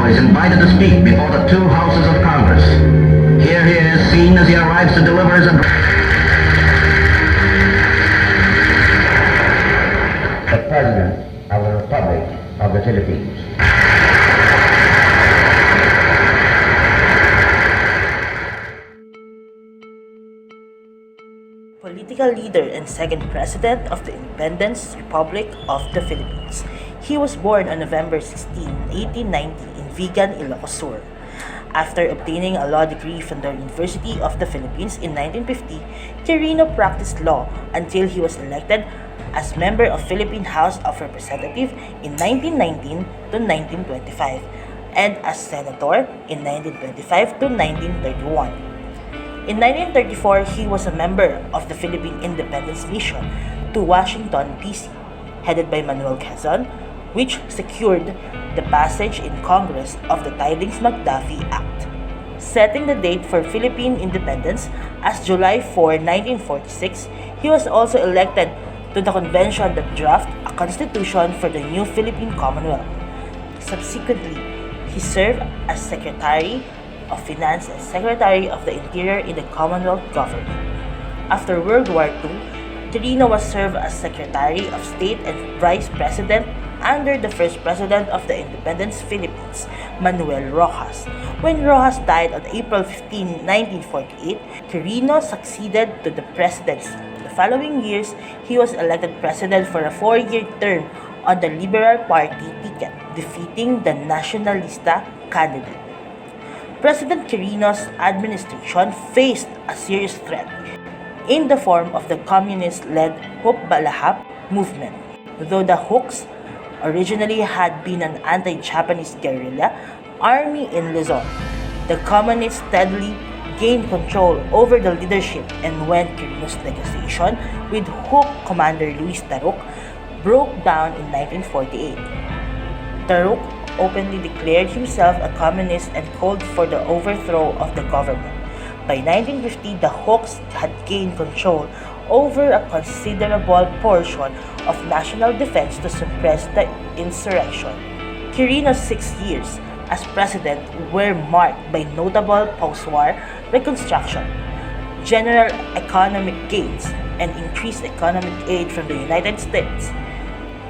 is invited to speak before the two houses of Congress. Here he is, seen as he arrives to deliver his address. The President of the Republic of the Philippines. Political leader and second President of the Independence Republic of the Philippines. He was born on November 16, 1890 in Vigan, Ilocos Sur. After obtaining a law degree from the University of the Philippines in 1950, Quirino practiced law until he was elected as member of Philippine House of Representatives in 1919 to 1925 and as senator in 1925 to 1931. In 1934, he was a member of the Philippine Independence Mission to Washington, D.C., headed by Manuel Quezon, which secured the passage in Congress of the Tidings-McDuffie Act, setting the date for Philippine independence as July 4, 1946. He was also elected to the convention that drafted a constitution for the new Philippine Commonwealth. Subsequently, he served as Secretary of Finance and Secretary of the Interior in the Commonwealth government. After World War II, Quirino was served as Secretary of State and Vice President under the first President of the Independence Philippines, Manuel Rojas. When Rojas died on April 15, 1948, Quirino succeeded to the presidency. The following years, he was elected president for a 4-year term on the Liberal Party ticket, defeating the Nacionalista candidate. President Quirino's administration faced a serious threat in the form of the communist-led Hukbalahap movement. Though the Huks originally had been an anti-Japanese guerrilla army in Luzon, the communists steadily gained control over the leadership, and when Quirino's negotiation with Huk commander Luis Taruk broke down in 1948, Taruk openly declared himself a communist and called for the overthrow of the government. By 1950, the Huks had gained control over a considerable portion of national defense to suppress the insurrection. Quirino's 6 years as president were marked by notable post-war reconstruction, general economic gains, and increased economic aid from the United States.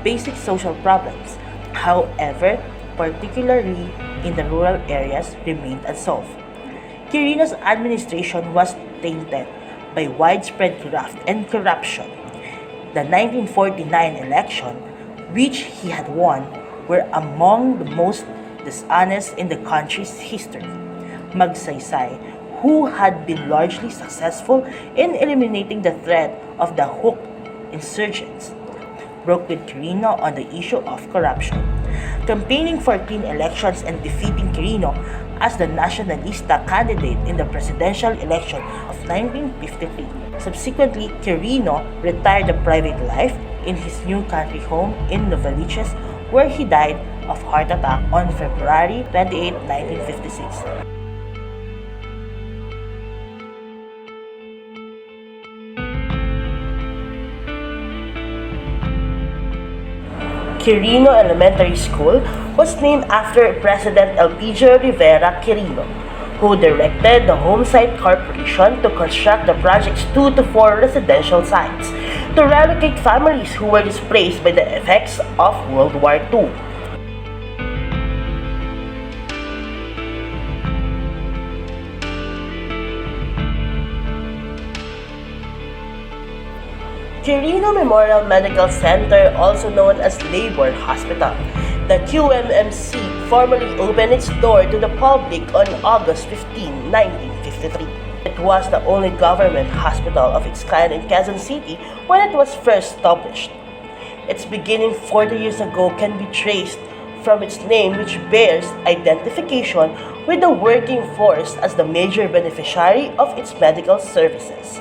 Basic social problems, however, particularly in the rural areas, remained unsolved. Quirino's administration was tainted by widespread graft and corruption. The 1949 election, which he had won, were among the most dishonest in the country's history. Magsaysay, who had been largely successful in eliminating the threat of the Huk insurgents, broke with Quirino on the issue of corruption, campaigning for clean elections and defeating Quirino as the Nacionalista candidate in the presidential election of 1953. Subsequently, Quirino retired to private life in his new country home in Novaliches, where he died of heart attack on February 28, 1956. Quirino Elementary School was named after President ELPIDIO Rivera Quirino, who directed the Homesite Corporation to construct the project's 2 to 4 residential sites to relocate families who were displaced by the effects of World War II. Quirino Memorial Medical Center, also known as Labor Hospital, the QMMC, formally opened its door to the public on August 15, 1953. It was the only government hospital of its kind in Quezon City when it was first established. Its beginning 40 years ago can be traced from its name, which bears identification with the working force as the major beneficiary of its medical services.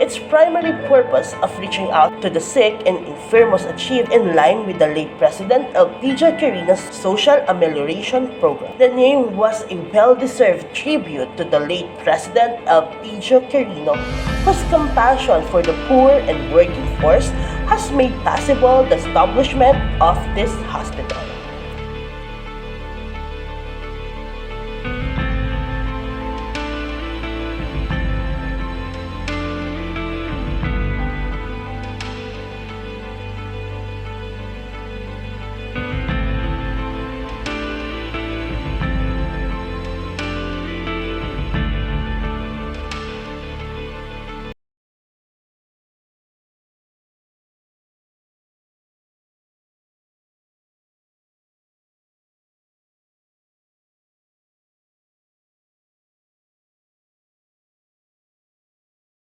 Its primary purpose of reaching out to the sick and infirm was achieved in line with the late President ELPIDIO Quirino's social amelioration program. The name was a well-deserved tribute to the late President ELPIDIO Quirino, whose compassion for the poor and working force has made possible the establishment of this hospital.